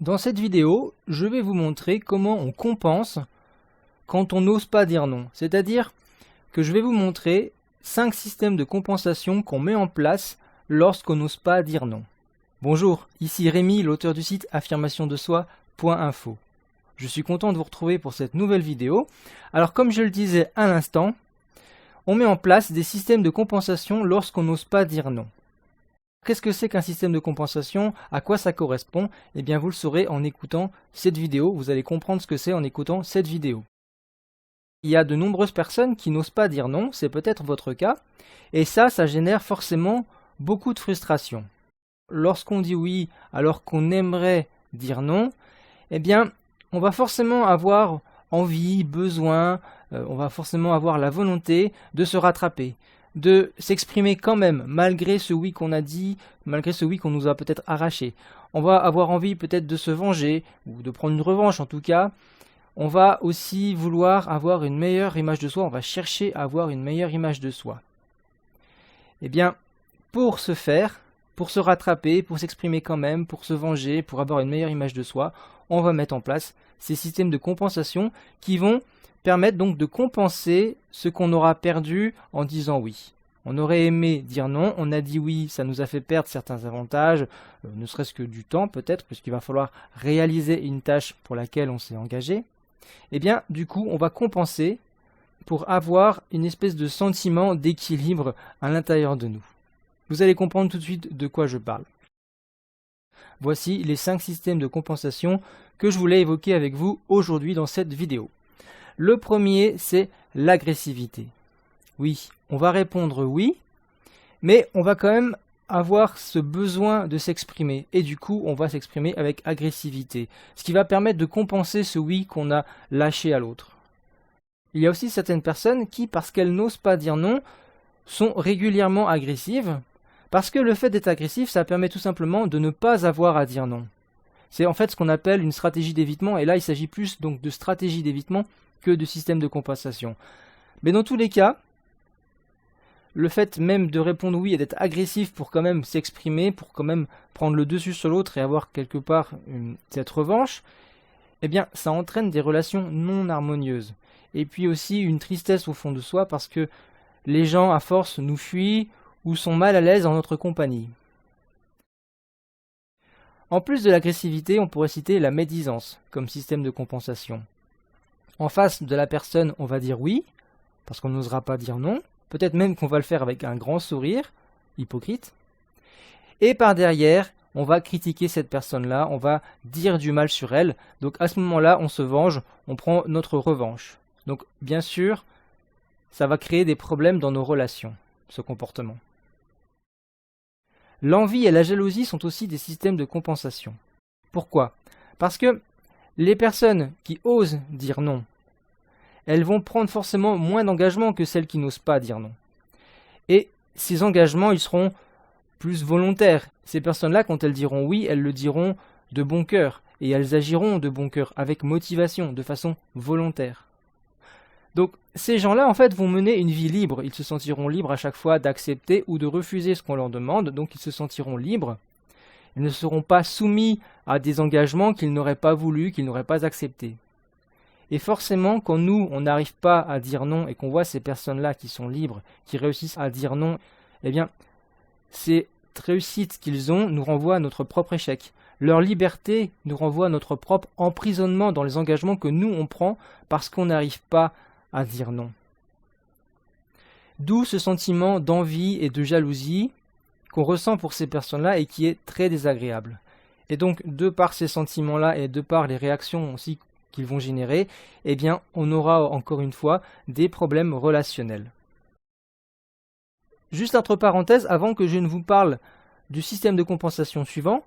Dans cette vidéo, je vais vous montrer comment on compense quand on n'ose pas dire non. C'est-à-dire que je vais vous montrer 5 systèmes de compensation qu'on met en place lorsqu'on n'ose pas dire non. Bonjour, ici Rémi, l'auteur du site affirmationdesoi.info. Je suis content de vous retrouver pour cette nouvelle vidéo. Alors comme je le disais à l'instant, on met en place des systèmes de compensation lorsqu'on n'ose pas dire non. Qu'est-ce que c'est qu'un système de compensation? À quoi ça correspond? Eh bien vous le saurez en écoutant cette vidéo, vous allez comprendre ce que c'est en écoutant cette vidéo. Il y a de nombreuses personnes qui n'osent pas dire non, c'est peut-être votre cas, et ça génère forcément beaucoup de frustration. Lorsqu'on dit oui alors qu'on aimerait dire non, eh bien on va forcément avoir envie, besoin, on va forcément avoir la volonté de se rattraper, de s'exprimer quand même, malgré ce oui qu'on a dit, malgré ce oui qu'on nous a peut-être arraché. On va avoir envie peut-être de se venger, ou de prendre une revanche en tout cas. On va aussi vouloir avoir une meilleure image de soi, on va chercher à avoir une meilleure image de soi. Eh bien, pour ce faire, pour se rattraper, pour s'exprimer quand même, pour se venger, pour avoir une meilleure image de soi, on va mettre en place ces systèmes de compensation qui vont permettre donc de compenser ce qu'on aura perdu en disant oui. On aurait aimé dire non, on a dit oui, ça nous a fait perdre certains avantages, ne serait-ce que du temps peut-être, puisqu'il va falloir réaliser une tâche pour laquelle on s'est engagé. Eh bien, du coup, on va compenser pour avoir une espèce de sentiment d'équilibre à l'intérieur de nous. Vous allez comprendre tout de suite de quoi je parle. Voici les 5 systèmes de compensation que je voulais évoquer avec vous aujourd'hui dans cette vidéo. Le premier, c'est l'agressivité. Oui, on va répondre oui, mais on va quand même avoir ce besoin de s'exprimer. Et du coup, on va s'exprimer avec agressivité, ce qui va permettre de compenser ce oui qu'on a lâché à l'autre. Il y a aussi certaines personnes qui, parce qu'elles n'osent pas dire non, sont régulièrement agressives, parce que le fait d'être agressif, ça permet tout simplement de ne pas avoir à dire non. C'est en fait ce qu'on appelle une stratégie d'évitement, et là il s'agit plus donc de stratégie d'évitement que de système de compensation. Mais dans tous les cas, le fait même de répondre oui et d'être agressif pour quand même s'exprimer, pour quand même prendre le dessus sur l'autre et avoir quelque part cette revanche, eh bien ça entraîne des relations non harmonieuses. Et puis aussi une tristesse au fond de soi parce que les gens à force nous fuient ou sont mal à l'aise en notre compagnie. En plus de l'agressivité, on pourrait citer la médisance comme système de compensation. En face de la personne, on va dire oui, parce qu'on n'osera pas dire non, peut-être même qu'on va le faire avec un grand sourire, hypocrite, et par derrière, on va critiquer cette personne-là, on va dire du mal sur elle, donc à ce moment-là, on se venge, on prend notre revanche. Donc bien sûr, ça va créer des problèmes dans nos relations, ce comportement. L'envie et la jalousie sont aussi des systèmes de compensation. Pourquoi? Parce que les personnes qui osent dire non, elles vont prendre forcément moins d'engagement que celles qui n'osent pas dire non. Et ces engagements, ils seront plus volontaires. Ces personnes-là, quand elles diront oui, elles le diront de bon cœur. Et elles agiront de bon cœur, avec motivation, de façon volontaire. Donc ces gens-là, en fait, vont mener une vie libre. Ils se sentiront libres à chaque fois d'accepter ou de refuser ce qu'on leur demande. Donc ils se sentiront libres. Ils ne seront pas soumis à des engagements qu'ils n'auraient pas voulu, qu'ils n'auraient pas acceptés. Et forcément, quand nous, on n'arrive pas à dire non et qu'on voit ces personnes-là qui sont libres, qui réussissent à dire non, eh bien, ces réussites qu'ils ont nous renvoient à notre propre échec. Leur liberté nous renvoie à notre propre emprisonnement dans les engagements que nous, on prend parce qu'on n'arrive pas à dire non. D'où ce sentiment d'envie et de jalousie qu'on ressent pour ces personnes-là et qui est très désagréable. Et donc, de par ces sentiments-là et de par les réactions aussi qu'ils vont générer, eh bien, on aura encore une fois des problèmes relationnels. Juste entre parenthèses, avant que je ne vous parle du système de compensation suivant,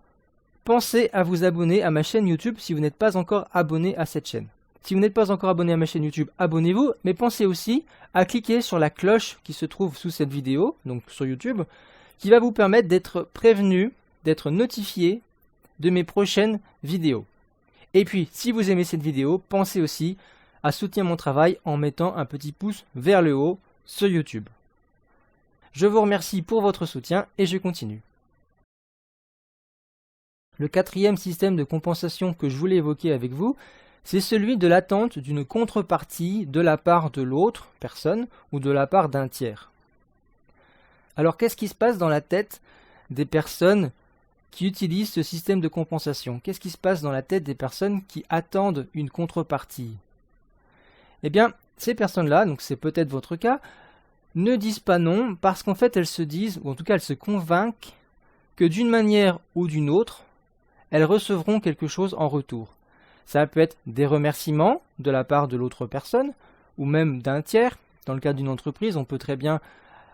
pensez à vous abonner à ma chaîne YouTube si vous n'êtes pas encore abonné à cette chaîne. Si vous n'êtes pas encore abonné à ma chaîne YouTube, abonnez-vous, mais pensez aussi à cliquer sur la cloche qui se trouve sous cette vidéo, donc sur YouTube, qui va vous permettre d'être prévenu, d'être notifié de mes prochaines vidéos. Et puis, si vous aimez cette vidéo, pensez aussi à soutenir mon travail en mettant un petit pouce vers le haut sur YouTube. Je vous remercie pour votre soutien et je continue. Le quatrième système de compensation que je voulais évoquer avec vous, c'est celui de l'attente d'une contrepartie de la part de l'autre personne ou de la part d'un tiers. Alors qu'est-ce qui se passe dans la tête des personnes qui utilisent ce système de compensation? Qu'est-ce qui se passe dans la tête des personnes qui attendent une contrepartie? Eh bien, ces personnes-là, donc c'est peut-être votre cas, ne disent pas non parce qu'en fait elles se disent, ou en tout cas elles se convainquent que d'une manière ou d'une autre, elles recevront quelque chose en retour. Ça peut être des remerciements de la part de l'autre personne, ou même d'un tiers. Dans le cas d'une entreprise, on peut très bien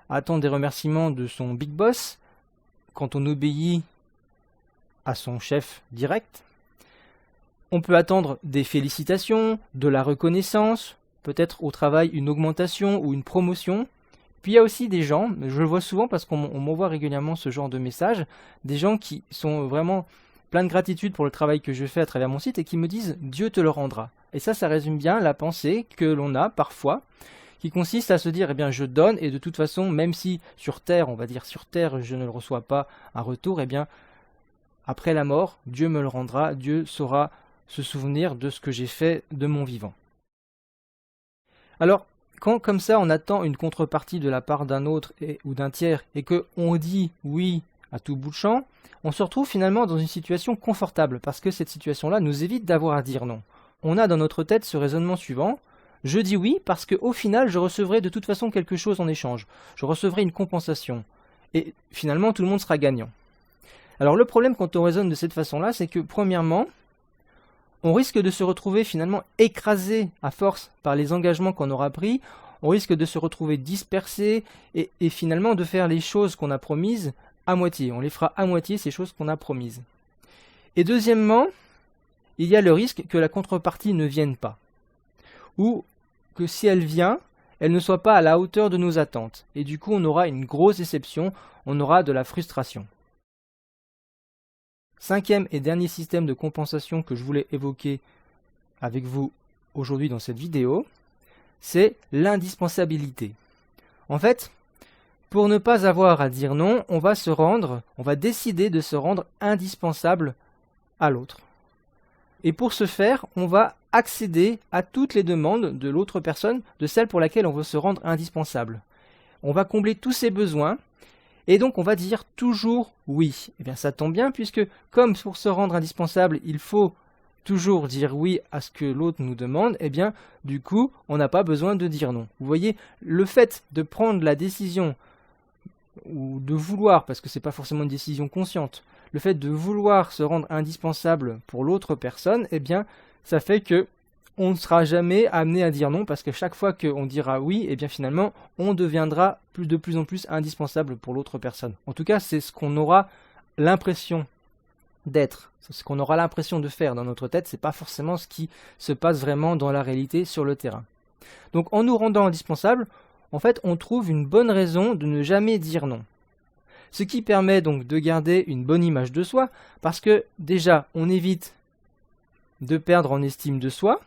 attendre des remerciements de son big boss quand on obéit à son chef direct. On peut attendre des félicitations, de la reconnaissance, peut-être au travail une augmentation ou une promotion. Puis il y a aussi des gens, je le vois souvent parce qu'on m'envoie régulièrement ce genre de messages, des gens qui sont vraiment plein de gratitude pour le travail que je fais à travers mon site et qui me disent « Dieu te le rendra ». Et ça résume bien la pensée que l'on a parfois, qui consiste à se dire « Eh bien, je donne et de toute façon, même si sur Terre, on va dire sur Terre, je ne le reçois pas un retour, eh bien, après la mort, Dieu me le rendra, Dieu saura se souvenir de ce que j'ai fait de mon vivant ». Alors, quand comme ça on attend une contrepartie de la part d'un autre ou d'un tiers et qu'on dit oui à tout bout de champ, on se retrouve finalement dans une situation confortable parce que cette situation-là nous évite d'avoir à dire non. On a dans notre tête ce raisonnement suivant, je dis oui parce qu'au final je recevrai de toute façon quelque chose en échange, je recevrai une compensation et finalement tout le monde sera gagnant. Alors le problème quand on raisonne de cette façon-là, c'est que premièrement, on risque de se retrouver finalement écrasé à force par les engagements qu'on aura pris, on risque de se retrouver dispersé et finalement de faire les choses qu'on a promises à moitié. On les fera à moitié ces choses qu'on a promises. Et deuxièmement, il y a le risque que la contrepartie ne vienne pas. Ou que si elle vient, elle ne soit pas à la hauteur de nos attentes. Et du coup, on aura une grosse déception, on aura de la frustration. Cinquième et dernier système de compensation que je voulais évoquer avec vous aujourd'hui dans cette vidéo, c'est l'indispensabilité. En fait, pour ne pas avoir à dire non, on va décider de se rendre indispensable à l'autre. Et pour ce faire, on va accéder à toutes les demandes de l'autre personne, de celle pour laquelle on veut se rendre indispensable. On va combler tous ses besoins, et donc on va dire toujours oui. Et bien ça tombe bien, puisque comme pour se rendre indispensable, il faut toujours dire oui à ce que l'autre nous demande, et bien du coup, on n'a pas besoin de dire non. Vous voyez, le fait de prendre la décision ou de vouloir, parce que ce n'est pas forcément une décision consciente, le fait de vouloir se rendre indispensable pour l'autre personne, eh bien, ça fait que on ne sera jamais amené à dire non, parce que chaque fois qu'on dira oui, eh bien finalement, on deviendra de plus en plus indispensable pour l'autre personne. En tout cas, c'est ce qu'on aura l'impression d'être, c'est ce qu'on aura l'impression de faire dans notre tête, c'est pas forcément ce qui se passe vraiment dans la réalité sur le terrain. Donc en nous rendant indispensable, en fait, on trouve une bonne raison de ne jamais dire non. Ce qui permet donc de garder une bonne image de soi, parce que déjà, on évite de perdre en estime de soi,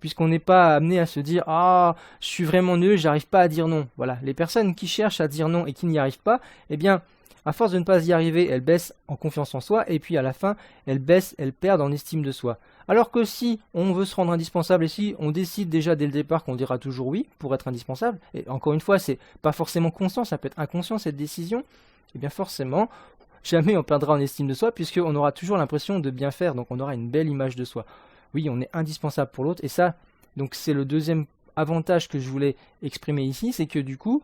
puisqu'on n'est pas amené à se dire « Ah, je suis vraiment nul, j'arrive pas à dire non ». Voilà, les personnes qui cherchent à dire non et qui n'y arrivent pas, eh bien, à force de ne pas y arriver, elles baissent en confiance en soi, et puis à la fin, elles perdent en estime de soi. Alors que si on veut se rendre indispensable, et si on décide déjà dès le départ qu'on dira toujours oui pour être indispensable, et encore une fois, c'est pas forcément conscient, ça peut être inconscient cette décision, et bien forcément, jamais on perdra en estime de soi, puisqu'on aura toujours l'impression de bien faire, donc on aura une belle image de soi. Oui, on est indispensable pour l'autre, et ça, donc c'est le deuxième avantage que je voulais exprimer ici, c'est que du coup,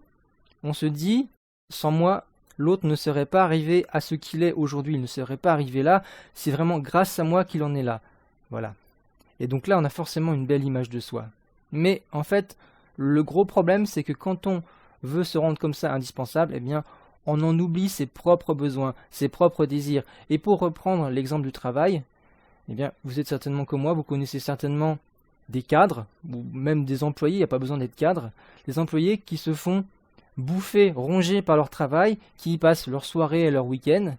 on se dit, sans moi, l'autre ne serait pas arrivé à ce qu'il est aujourd'hui, il ne serait pas arrivé là, c'est vraiment grâce à moi qu'il en est là. Voilà. Et donc là, on a forcément une belle image de soi. Mais en fait, le gros problème, c'est que quand on veut se rendre comme ça indispensable, eh bien, on en oublie ses propres besoins, ses propres désirs. Et pour reprendre l'exemple du travail, eh bien, vous êtes certainement comme moi, vous connaissez certainement des cadres, ou même des employés, il n'y a pas besoin d'être cadre, des employés qui se font bouffer, ronger par leur travail, qui y passent leur soirée et leur week-end,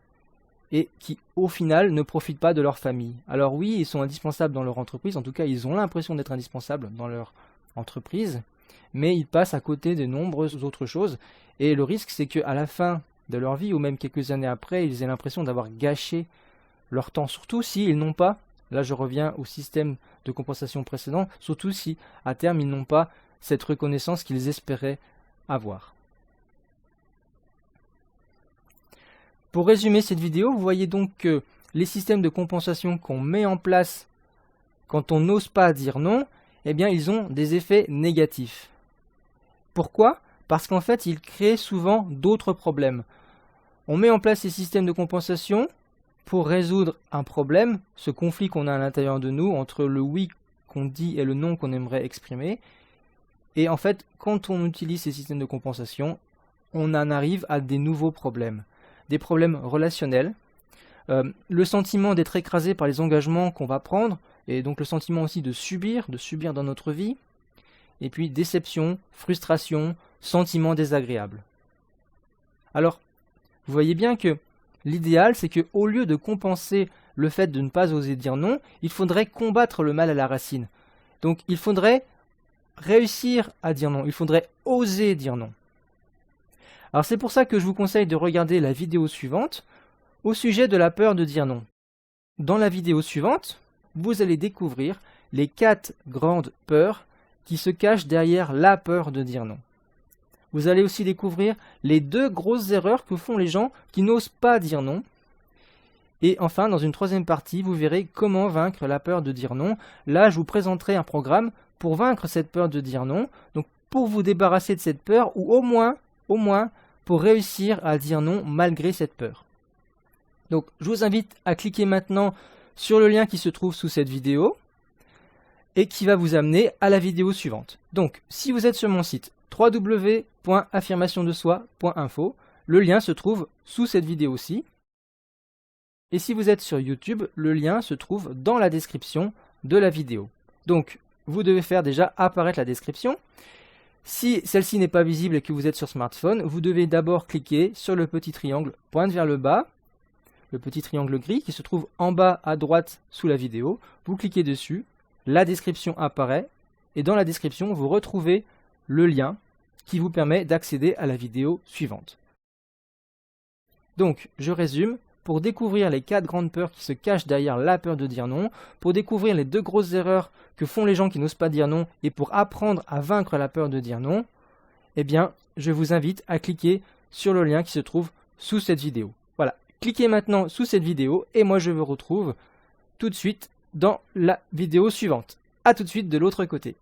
et qui, au final, ne profitent pas de leur famille. Alors oui, ils sont indispensables dans leur entreprise, en tout cas, ils ont l'impression d'être indispensables dans leur entreprise, mais ils passent à côté de nombreuses autres choses, et le risque, c'est qu'à la fin de leur vie, ou même quelques années après, ils aient l'impression d'avoir gâché leur temps, surtout s'ils n'ont pas, là je reviens au système de compensation précédent, surtout si à terme ils n'ont pas cette reconnaissance qu'ils espéraient avoir. Pour résumer cette vidéo, vous voyez donc que les systèmes de compensation qu'on met en place quand on n'ose pas dire non, eh bien ils ont des effets négatifs. Pourquoi? Parce qu'en fait ils créent souvent d'autres problèmes. On met en place ces systèmes de compensation pour résoudre un problème, ce conflit qu'on a à l'intérieur de nous entre le oui qu'on dit et le non qu'on aimerait exprimer. Et en fait, quand on utilise ces systèmes de compensation, on en arrive à des nouveaux problèmes. Des problèmes relationnels, le sentiment d'être écrasé par les engagements qu'on va prendre, et donc le sentiment aussi de subir dans notre vie, et puis déception, frustration, sentiments désagréables. Alors, vous voyez bien que l'idéal, c'est qu'au lieu de compenser le fait de ne pas oser dire non, il faudrait combattre le mal à la racine. Donc il faudrait réussir à dire non, il faudrait oser dire non. Alors c'est pour ça que je vous conseille de regarder la vidéo suivante au sujet de la peur de dire non. Dans la vidéo suivante, vous allez découvrir les 4 grandes peurs qui se cachent derrière la peur de dire non. Vous allez aussi découvrir les 2 grosses erreurs que font les gens qui n'osent pas dire non. Et enfin, dans une 3e partie, vous verrez comment vaincre la peur de dire non. Là, je vous présenterai un programme pour vaincre cette peur de dire non. Donc, pour vous débarrasser de cette peur, ou au moins, pour réussir à dire non malgré cette peur. Donc, je vous invite à cliquer maintenant sur le lien qui se trouve sous cette vidéo et qui va vous amener à la vidéo suivante. Donc, si vous êtes sur mon site www.affirmationdesoi.info, le lien se trouve sous cette vidéo-ci. Et si vous êtes sur YouTube, le lien se trouve dans la description de la vidéo. Donc, vous devez faire déjà apparaître la description. Si celle-ci n'est pas visible et que vous êtes sur smartphone, vous devez d'abord cliquer sur le petit triangle pointe vers le bas, le petit triangle gris qui se trouve en bas à droite sous la vidéo. Vous cliquez dessus, la description apparaît et dans la description, vous retrouvez le lien qui vous permet d'accéder à la vidéo suivante. Donc, je résume. Pour découvrir les 4 grandes peurs qui se cachent derrière la peur de dire non, pour découvrir les 2 grosses erreurs que font les gens qui n'osent pas dire non, et pour apprendre à vaincre la peur de dire non, eh bien, je vous invite à cliquer sur le lien qui se trouve sous cette vidéo. Voilà, cliquez maintenant sous cette vidéo, et moi je vous retrouve tout de suite dans la vidéo suivante. A tout de suite de l'autre côté.